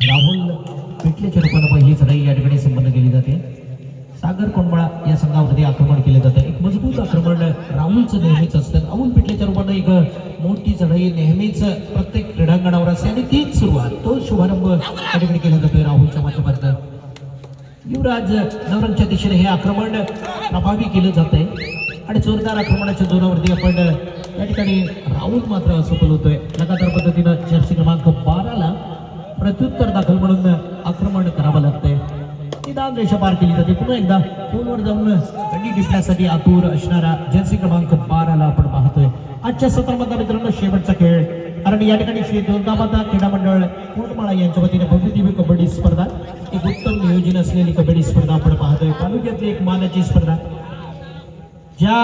राहुल पिटलेच्या रूपानं पहिली चढाई या ठिकाणी संपन्न केली जाते. सागर कोंडमाळा या संघावरती आक्रमण केले जाते. एक मजबूत आक्रमण राहुलचं नेहमीच असतं. राहुल पिटलेच्या रूपानं एक मोठी चढाई नेहमीच प्रत्येक क्रीडांगणावर असते आणि तीच सुरुवात तो शुभारंभ या ठिकाणी केला जातोय राहुलच्या माध्यमातून. युवराज नवरंगच्या दिशेने हे आक्रमण प्रभावी केलं जातंय आणि जोरदार आक्रमणाच्या जोरावरती आपण या ठिकाणी राहुल मात्र सफल होतोय. लगातार पद्धतीनं जर्सी क्रमांक 12ला प्रत्युत्तर दाखल म्हणून आक्रमण करावं लागतंय. निदान रेषा पार केली जाते. पुन्हा एकदा फोनवर जाऊन गंडी टिपण्यासाठी आतुर असणारा जर्सी क्रमांक 12ला आपण पाहतोय. आजच्या सत्रामधला मित्रांनो शेवटचा खेळ, कारण या ठिकाणी श्री दोंदामाता क्रीडा मंडळ कोंडमाळा यांच्या वतीने भव्य दिव्य कबड्डी स्पर्धा, एक उत्तम नियोजन असलेली कबड्डी स्पर्धा आपण पाहतोय. तालुक्यातली एक मानाची स्पर्धा, ज्या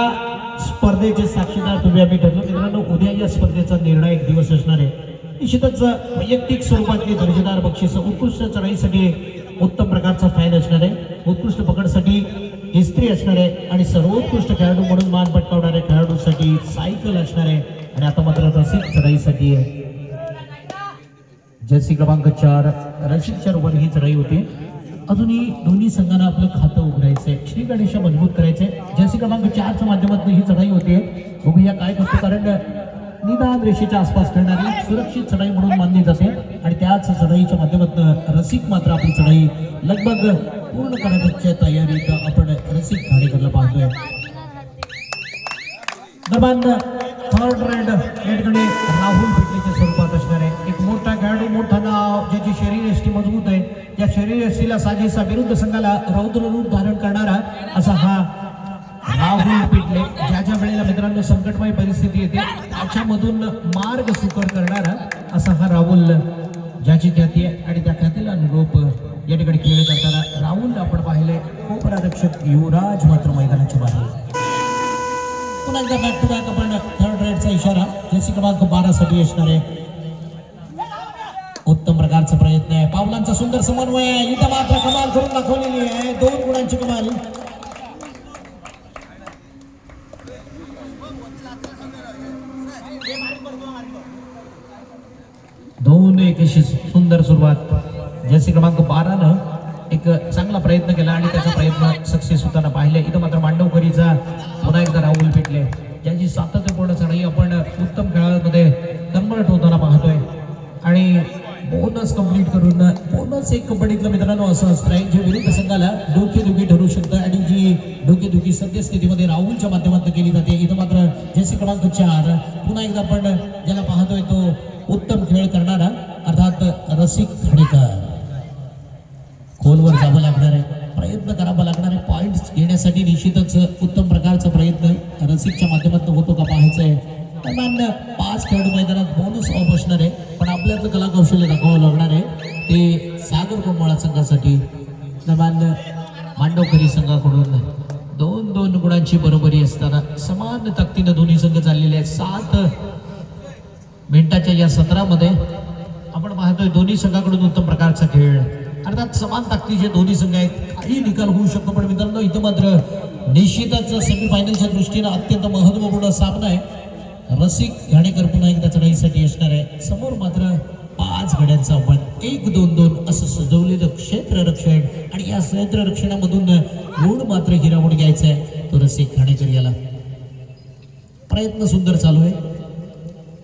स्पर्धेचे साक्षीदार तुम्ही आम्ही ठरलो मित्रांनो. उद्या या स्पर्धेचा निर्णायक दिवस असणार आहे. निश्चितच वैयक्तिक स्वरूपातली दर्जेदार बक्षीस, उत्कृष्ट चढाईसाठी उत्तम प्रकारचा फाईन असणार आहे, उत्कृष्ट पकडसाठी इस्त्री असणार आहे आणि सर्वोत्कृष्ट खेळाडू म्हणून मान पटकावणाऱ्या खेळाडूसाठी सायकल असणार आहे. आणि आता मात्र रसिक चढाईसाठी आहे जर्सी क्रमांक 4 रसिकच्या वर ही चढाई होती. अजूनही दोन्ही संघांना आपलं खातं उघडायचंय, श्री गणेशा मजबूत करायचंय. जर्सी क्रमांक 4च्या माध्यमातून ही चढाई होते. बघूया काय करतो, कारण निदान रेषेच्या आसपास करणारी सुरक्षित चढाई म्हणून मानली जाते आणि त्याच चढाईच्या माध्यमातून रसिक मात्र आपली चढाई लगभग पूर्ण करण्याच्या तयारीत आपण रसिक खाडेकरला पाहतोय. दरम्यान थर्ड राइड या ठिकाणी राहुल पिटलेच्या स्वरूपात असणार आहे. एक मोठा खेळाडू, मोठा नाव, ज्याची शरीर यष्टी मजबूत आहे, त्या शरीर यष्टीला साजेसा विरुद्ध संघाला रौद्र रूप धारण करणारा असा हा राहुल पिटले. ज्याच्या वेळेला मित्रांनो संकटमय परिस्थिती येते त्याच्यामधून मार्ग सुकर करणारा असा हा राहुल, ज्याची ख्याती आहे आणि त्या ख्यातीला अनुरूप या ठिकाणी खेळ करताना राहुल आपण पाहिले. उपरारक्षक युवराज मात्र मैदानाच्या बाहेर. पुन्हा एकदा बॅक टू बॅक आपण थर्ड राइडचा इशारा जर्सी क्रमांक 12 साठी असणार आहे. उत्तम प्रकारचा प्रयत्न आहे, पावलांचा सुंदर समन्वय आहे. इथं मात्र कमाल करून दाखवलेली आहे, 2 गुणांची कमाल. 2-1 अशी सुंदर सुरुवात. जर्सी क्रमांक 12नं एक चांगला प्रयत्न केला आणि त्याचा प्रयत्न सक्सेस होताना पाहिले. इथं मात्र मांडवकरीचा पुन्हा एकदा राहुल पिटले, ज्यांची सातत्यपूर्ण चढाई आपण उत्तम खेळामध्ये कन्वर्ट होताना पाहतोय. आणि बोनस कंप्लीट करून बोनस एक कबड्डीतलं मित्रांनो असं असतंय जे विरुद्ध संघाला डोकेदुखी ठरू शकतं आणि जी डोकेदुखी सद्यस्थितीमध्ये राहुलच्या माध्यमातून केली जाते. इथं मात्र जर्सी क्रमांक 4 पुन्हा एकदा आपण ज्याला पाहतोय तो उत्तम खेळ करणारा अर्थात रसिक खाडेकर. खोलवर जावं लागणार आहे, प्रयत्न करावा लागणार आहे. पॉईंट्स घेण्यासाठी निश्चितच उत्तम प्रकारचा प्रयत्न रसिकच्या माध्यमातून होतो का पाहायचं आहे. दरम्यान 5 खेळाडू मैदानात बोनस ऑफ असणार आहे, पण आपल्यातलं कला कौशल्य दाखवावं लागणार आहे ते सागर कोंडमाळा संघासाठी. दरम्यान मांडवकरी संघाकडून 2-2 गुणांची बरोबरी असताना समान ताकदीनं दोन्ही संघ चाललेले आहेत. 7 मिनिटाच्या या सत्रामध्ये आपण पाहतोय दोन्ही संघाकडून उत्तम प्रकारचा खेळ, अर्थात समान ताकदीचे दोन्ही संघ आहेत. काही निकाल होऊ शकतो, पण मित्रांनो इथं मात्र निश्चितच सेमीफायनलच्या दृष्टीनं अत्यंत महत्त्वपूर्ण सामना आहे. रसिक घाणेकर पुन्हा एकदा चढाईसाठी असणार आहे. समोर मात्र 5 गड्यांचं आव्हान, 1-2-2 असं सजवलेलं क्षेत्ररक्षण आणि या क्षेत्ररक्षणामधून गुण मात्र हिरावून घ्यायचा आहे तो रसिक घाणेकर याला. प्रयत्न सुंदर चालू आहे,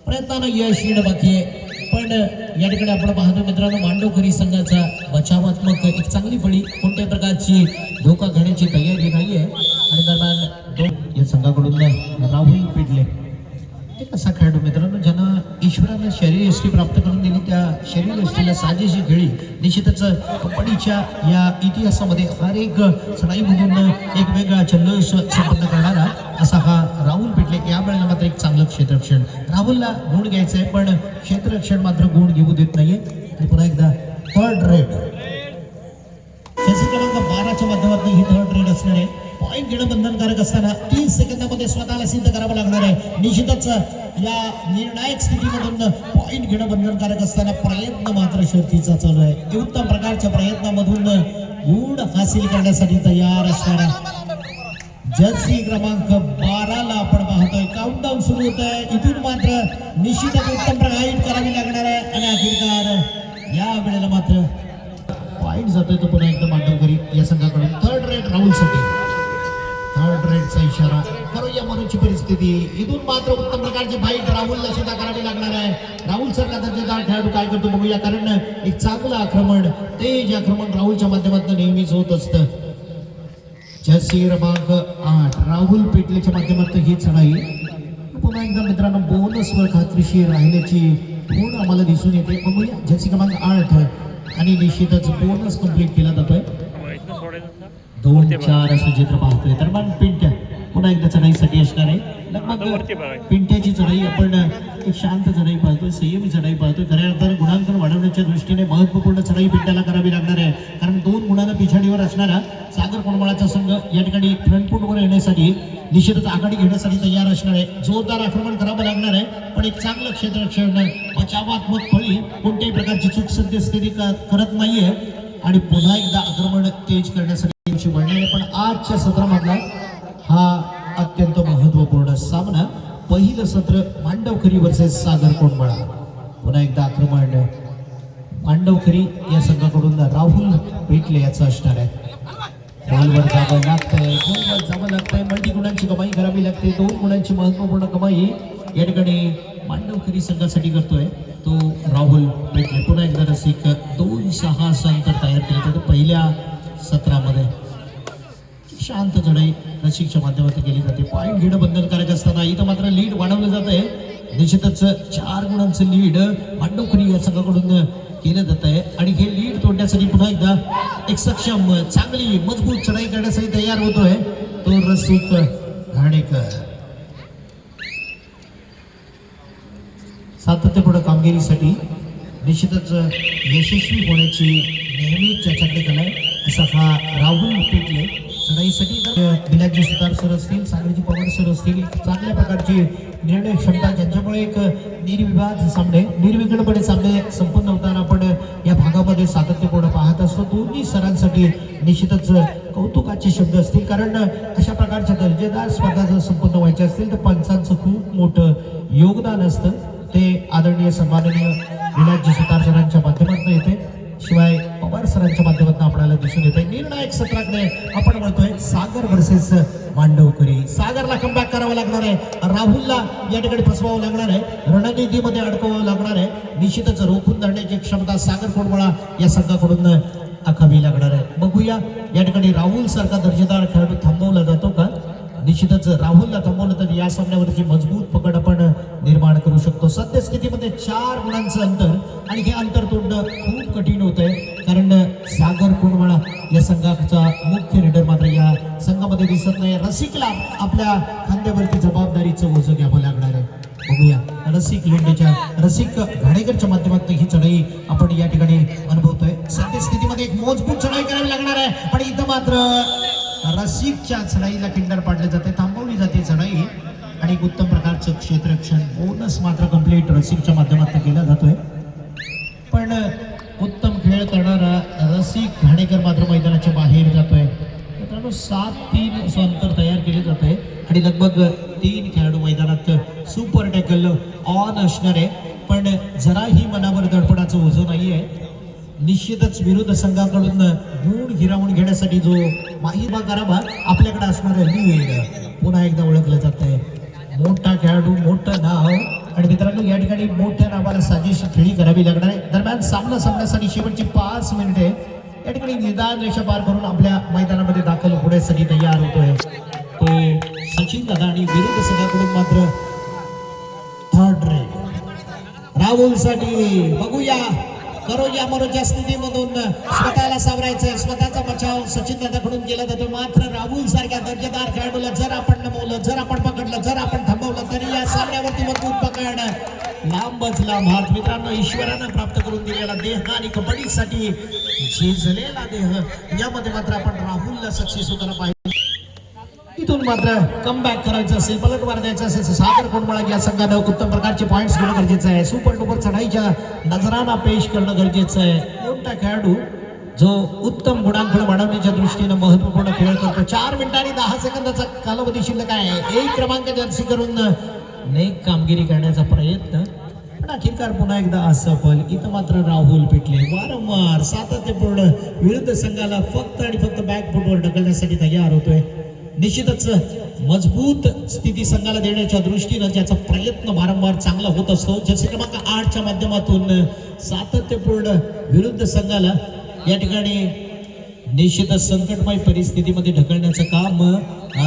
प्रयत्नानं यश येणं बाकी आहे. पण या ठिकाणी आपण पाहतो मित्रांनो मांडवकरी संघाचा बचावात्मक एक चांगली फळी, कोणत्याही प्रकारची धोका घेण्याची तयारी नाही आहे. आणि दरम्यान या संघाकडून राहुल पिटले एक असा खेळाडू मित्रांनो ज्यानं ईश्वरानं शरीर यष्टी प्राप्त करून दिली, त्या शरीर यष्टीला साजेशी खेळी. निश्चितच कबड्डीच्या या इतिहासामध्ये हर एक चढाईमधून एक वेगळा जल्लोष संपन्न करणारा असा हा राहुल पिटले. यावेळेला मात्र एक चांगलं क्षेत्ररक्षण, राहुलला गुण घ्यायचं आहे पण क्षेत्ररक्षण मात्र गुण घेऊ देत नाहीये. आणि पुन्हा एकदा थर्ड रेड जर्सी क्रमांक 12च्या माध्यमातून ही थर्ड रेड असणार आहे. पॉईंट घेणं बंधनकारक असताना 30 सेकंदामध्ये स्वतःला सिद्ध करावं लागणार आहे. निश्चितच या निर्णायक स्थितीमधून पॉईंट घेणं बंधनकारक असताना प्रयत्न मात्र शर्तीचा चालू आहे. उत्तम प्रकारच्या प्रयत्नामधून गुण हासिल करण्यासाठी तयार असणारा जर्सी क्रमांक 12ला आपण पाहतोय. काउंटडाऊन सुरू होत आहे. इथून मात्र निश्चितच उत्तम राईड करावी लागणार आहे आणि अखेरकार या वेळेला मात्र पॉइंट जातोय तो पुन्हा एकदा मांडवकरी या संघाकडून. थर्ड रेड राहुलसाठी, थर्ड रेडचा इशारा. करूया मनोची परिस्थिती. इथून मात्र उत्तम प्रकारची फाईट राहुलला सुद्धा करावी लागणार आहे. राहुल सारखा दर्जेदार खेळाडू काय करतो बघूया, कारण एक चांगलं आक्रमण, तेज आक्रमण राहुलच्या माध्यमातून नेहमीच होत असतं. जर्सी क्रमांक 8 राहुल पेटलेच्या माध्यमातून ही चढाई पुन्हा एकदा मित्रांनो बोनसवर खात्रीशीर राहिल्याची खूण आम्हाला दिसून येते. बघूया जर्सी क्रमांक 8 आणि निश्चितच बोनस कंप्लीट केला जातोय. 2-4 असं चित्र पाहतोय. दरम्यान पिंट्या पुन्हा एकदा चढाईसाठी असणार आहे. लगभग पिंट्याची चढाई आपण एक शांत चढाई पाहतोय, संयमी चढाई पाहतोय. खऱ्या अर्थानं गुणांकन वाढवण्याच्या दृष्टीने महत्वपूर्ण चढाई पिंट्याला करावी लागणार आहे, कारण 2 गुणांना पिछाडीवर असणारा सागर कोंडमाळाचा संघ या ठिकाणी फ्रंटफूटवर येण्यासाठी निश्चितच आघाडी घेण्यासाठी तयार असणार आहे. जोरदार आक्रमण करावं लागणार आहे, पण एक चांगलं क्षेत्ररक्षण, बचावात्मक फळी, कोणत्याही प्रकारची चूक सद्यस्थिती करत नाहीये आणि पुन्हा एकदा आक्रमण तेज करण्यासाठी वळणारे. पण आजच्या सत्रामधला हा अत्यंत महत्वपूर्ण सामना, पहिलं सत्र मांडवखरी वर्सेस सागर कोंडमाळा. पुन्हा एकदा आक्रमण मांडवखरी या संघाकडून राहुल पेटले याचं असणार आहे. बॉलवर जावं लागतंय, गोलवर जावं लागतंय, मल्टी गुणांची कमाई करावी लागते. 2 गुणांची महत्वपूर्ण कमाई या ठिकाणी मांडवखरी संघासाठी करतोय तो राहुल पेटले. पुन्हा एकदा रसिक 2-6 अंतर तयार केले जाते. पहिल्या सत्रामध्ये शांत चढाई रसिकच्या माध्यमातून केली जाते. पॉईंट घेणं बंधनकारक असताना इथं मात्र लीड वाढवलं जात आहे. निश्चितच 4 गुणांचं लीड मांडवखरी या संघाकडून केलं जात आहे आणि हे लीड तोडण्यासाठी पुन्हा एकदा एक सक्षम, चांगली, मजबूत चढाई करण्यासाठी तयार होतोय तो रसिक घाणेकर. सातत्यपूर्ण कामगिरीसाठी निश्चितच यशस्वी होण्याची नेहमीच चर्चा केलाय असा हा राहुल पेटले. चढाईसाठी बिलाजी सुतार सर असतील, सागरजी पवार सर असतील, चांगल्या प्रकारची निर्णय क्षमता, ज्यांच्यामुळे एक निर्विघ्नपणे सामने संपन्न होताना आपण या भागामध्ये सातत्यपूर्ण पाहत असतो. दोन्ही सरांसाठी निश्चितच कौतुकाचे शब्द असतील, कारण अशा प्रकारच्या दर्जेदार स्पर्धा जर संपन्न व्हायच्या असतील तर पंचांचं खूप मोठं योगदान असतं. ते आदरणीय सन्माननीय बिलाजी सुतार सरांच्या माध्यमातून येते, शिवाय पवार सरांच्या माध्यमातून आपल्याला दिसून येतोय. निर्णायक सत्राकडे आपण म्हणतोय सागर वर्सेस मांडवकरी. सागरला कमबॅक करावं लागणार आहे, राहुलला या ठिकाणी फसवावं लागणार आहे, रणनीतीमध्ये अडकवावं लागणार आहे. निश्चितच रोखून धरण्याची क्षमता सागर कोंडमाळा या संघाकडून आखावी लागणार आहे. बघूया या ठिकाणी राहुल सारखा दर्जेदार खेळाडू थांबवला जातो का. निश्चितच राहुलला थांबवलं तर या सामन्यावरची मजबूत पकड आपण निर्माण करू शकतो. सद्यस्थितीमध्ये 4 गुणांचं अंतर आणि हे अंतर तोडणं खूप कठीण होत आहे, कारण सागर कोंडमाळा या संघाचा मुख्य लीडर मात्र या संघामध्ये दिसत नाही. रसिकला आपल्या खांद्यावरती जबाबदारीचं ओझं घ्यावं लागणार आहे. बघूया रसिक घाणेकरच्या माध्यमातून ही चढाई आपण या ठिकाणी अनुभवतोय. सद्यस्थितीमध्ये एक मजबूत चढाई करावी लागणार आहे, पण इथं मात्र रसिकच्या चढाईला किंडर पाडले जाते, थांबवली जाते चढाई आणि उत्तम प्रकारचं क्षेत्ररक्षण बोनस मात्र कंप्लीट रसिकच्या माध्यमातून केला जातोय. पण उत्तम खेळ करणारा रसिक घाणेकर मात्र मैदानाच्या बाहेर जातोय. मित्रांनो 7-3 असं अंतर तयार केले जात आहे आणि लगभग 3 खेळाडू मैदानात सुपर टॅकल ऑन असणार आहे, पण जराही मनावर दडपणाचं ओझं नाही आहे. निश्चितच विरोध संघाकडून गुण हिरावून घेण्यासाठी जो माहिबा करावा आपल्याकडे असणार लीड पुन्हा एकदा ओळखलं जात आहे. मोठा खेळाडू, मोठं नाव आणि मित्रांनो या ठिकाणी मोठ्या नावाला साजेशी खेळी करावी लागणार आहे. दरम्यान सामना संपण्यासाठी शेवटची 5 मिनिटे या ठिकाणी निदान रेषा पार करून आपल्या मैदानामध्ये दाखल होण्यासाठी तयार होतोय तो सचिन दादा आणि विरोध संघाकडून मात्र थर्ड रेड राहुलसाठी. बघूया करोया मरोच्या स्थितीमधून स्वतःला सावरायचंय, स्वतःचा बचाव सचिन दादाकडून केला जातो. मात्र राहुल सारख्या दर्जेदार खेळाडूला जर आपण नमवलं, जर आपण पकडलं, जर आपण थांबवलं तरी या सामन्यावरती मजबूत पकड, लांबच लांब हात. मित्रांनो ईश्वरानं प्राप्त करून दिलेला देह आणि कबड्डीसाठी झिजलेला देह यामध्ये मात्र आपण राहुलला सक्सेस होताना पाहिजे. इथून मात्र कमबॅक करायचं असेल, पलटवार द्यायचं असेल, सागर कोंडमाळा या संघानं उत्तम प्रकारचे पॉइंट्स घेणं गरजेचं आहे. सुपर डुपर चढाईच्या नजराना पेश करणं गरजेचं आहे. कोणता खेळाडू जो उत्तम गुणांकन वाढवण्याच्या दृष्टीनं महत्वपूर्ण खेळ करतो. 4 मिनिटं आणि 10 सेकंदाचा कालावधी शिल्लक आहे. 1 क्रमांक जर्सी करून नेक कामगिरी करण्याचा प्रयत्न पण अखेरकार पुन्हा एकदा असफल. इथं मात्र राहुल पेटले वारंवार सातत्यपूर्ण विरुद्ध संघाला फक्त आणि फक्त बॅकफुटवर ढकलण्यासाठी तयार होतोय. निश्चितच मजबूत स्थिती संघाला देण्याच्या दृष्टीनं ज्याचा प्रयत्न वारंवार चांगला होत असतो. जसे क्रमांक 8च्या माध्यमातून सातत्यपूर्ण विरुद्ध संघाला या ठिकाणी निश्चितच संकटमय परिस्थितीमध्ये ढकलण्याचं काम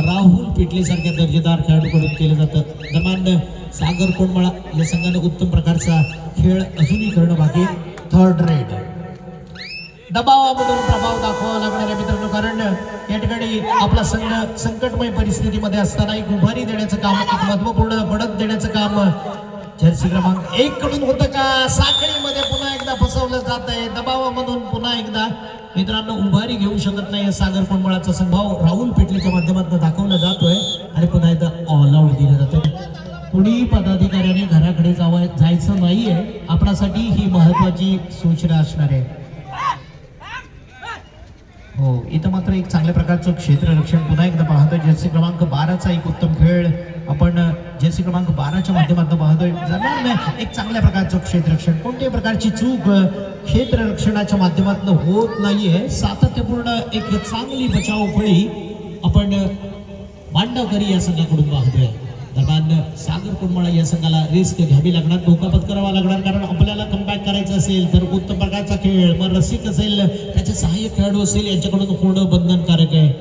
राहुल पेटले सारख्या दर्जेदार खेळाडूकडून केलं जातं. दरम्यान सागर कोंडमळा या संघाने उत्तम प्रकारचा खेळ अजूनही करणं बाकी. थर्ड रेड दबावामधून प्रभाव दाखवावा लागणार आहे मित्रांनो, कारण या ठिकाणी आपला संघ संकटमय परिस्थितीमध्ये असताना एक उभारी देण्याचं काम, एक महत्वपूर्ण बढत देण्याचं काम जर्सी क्रमांक 1 कडून होतं का. साखळीमध्ये पुन्हा एकदा फसवलं जात आहे. दबावामधून पुन्हा एकदा मित्रांनो उभारी घेऊ शकत नाही सागर कोंडमळाचा संभाव राहुल पेटलेच्या माध्यमातून दाखवला जातोय आणि पुन्हा एकदा ऑल आउट दिलं जातं. कुणी पदाधिकाऱ्याने घराकडे जायचं नाहीये. आपणासाठी ही महत्वाची सूचना असणार आहे. हो, इथं मात्र एक चांगल्या प्रकारचं क्षेत्ररक्षण पुन्हा एकदा पाहतोय. जर्सी क्रमांक 12चा एक उत्तम खेळ आपण जर्सी क्रमांक 12च्या माध्यमातून पाहतोय. एक चांगल्या प्रकारचं क्षेत्ररक्षण, कोणत्याही प्रकारची चूक क्षेत्ररक्षणाच्या माध्यमातून होत नाहीये. सातत्यपूर्ण एक चांगली बचाव फळी आपण मांडवकरी या संघाकडून पाहतोय. दरम्यान सागर कोंडमळा या संघाला रिस्क घ्यावी लागणार, धोका पत्करावा लागणार, कारण आपल्याला कमबॅक करायचं असेल तर उत्तम प्रकारचा खेळ, मग रसिक असेल, त्याचे सहाय्यक खेळाडू असेल, यांच्याकडून होणं बंधनकारक आहे.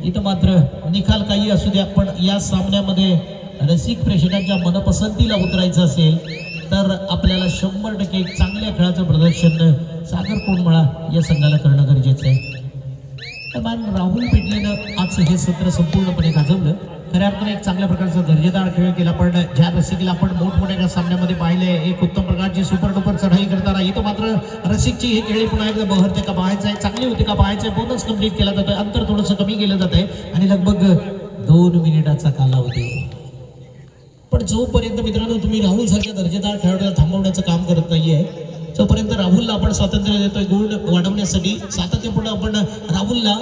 इथं मात्र निकाल काही असू द्या, पण या सामन्यामध्ये रसिक प्रेक्षकांच्या मनपसंतीला उतरायचं असेल तर आपल्याला 100% एक चांगल्या खेळाचं प्रदर्शन सागर कोंडमळा या संघाला करणं गरजेचं आहे. दरम्यान राहुल पेटलेनं आज हे सत्र संपूर्णपणे गाजवलं. खऱ्या अर्थाने एक चांगल्या प्रकारचा दर्जेदार खेळ केला. पण ज्या रसिकला आपण मोठमोठ्या सामन्यामध्ये पाहिले, एक उत्तम प्रकारची सुपर डुपर चढाई करताना इथं मात्र रसिकची ही खेळी पुन्हा एकदा बहरते का पाहायचं आहे, चांगली होती का पाहायचं आहे. बोनस कंप्लीट केला जातोय, अंतर थोडंसं कमी केलं जात आहे आणि लगभग 2 मिनिटाचा कालावधी. पण जोपर्यंत मित्रांनो तुम्ही राहुल सारख्या दर्जेदार खेळाडूला थांबवण्याचं काम करत नाहीये, जोपर्यंत राहुलला आपण स्वातंत्र्य देतोय गुण वाढवण्यासाठी, सातत्यपूर्ण आपण राहुलला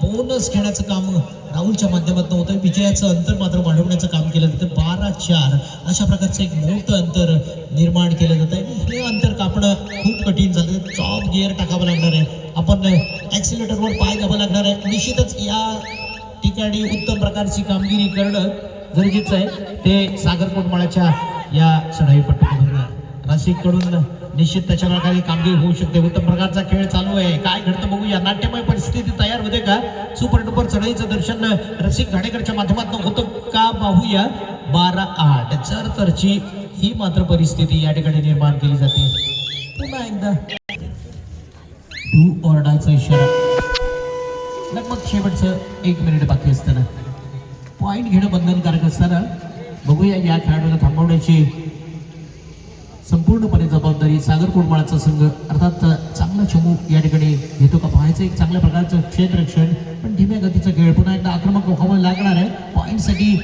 बोनस खेळण्याचं काम राहुलच्या माध्यमातून होतं. विजयाचं अंतर मात्र वाढवण्याचं काम केलं जातं. 12-4 अशा प्रकारचं एक मोठं अंतर निर्माण केलं जात आहे. हे अंतर कापणं खूप कठीण झालं. टॉप गिअर टाकावं लागणार आहे, आपण ॲक्सिलेटरवर पाय द्यावं लागणार आहे. निश्चितच या ठिकाणी उत्तम प्रकारची कामगिरी करणं गरजेचं आहे. ते सागर कोंडमळाच्या या चढाईपट्टीकडून रसिककडून निश्चित त्याच्या प्रकारे कामगिरी होऊ शकते. उत्तम प्रकारचा खेळ चालू आहे. काय घडतं बघूया. नाट्यमय परिस्थिती तयार होते का. सुपर डुपर चढाईचं दर्शन रसिक घाणेकरच्या माध्यमातून होतं का पाहूया. 12-8 जर तरची ही मात्र परिस्थिती या ठिकाणी निर्माण केली जाते. पुन्हा एकदा डू ऑर डायचा इशारा. लगभग शेवटचं 1 मिनिट बाकी असताना पॉइंट घेणं बंधनकारक असताना बघूया या खेळाडूला थांबवण्याची संपूर्णपणे जबाबदारी सागर कोंडमळाचा संघ अर्थात चांगला चमू या ठिकाणी घेतो का पाहायचं. एक चांगल्या प्रकारचं क्षेत्ररक्षण, पण धीम्या गतीचं खेळ. पुन्हा एकदा आक्रमक व्हावं लागणार आहे. पॉईंटसाठी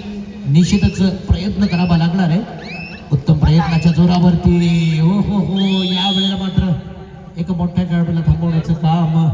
निश्चितच प्रयत्न करावा लागणार आहे. उत्तम प्रयत्नाच्या जोरावरती हो हो हो या वेळेला मात्र एका मोठ्या खेळाडूला थांबवण्याचं काम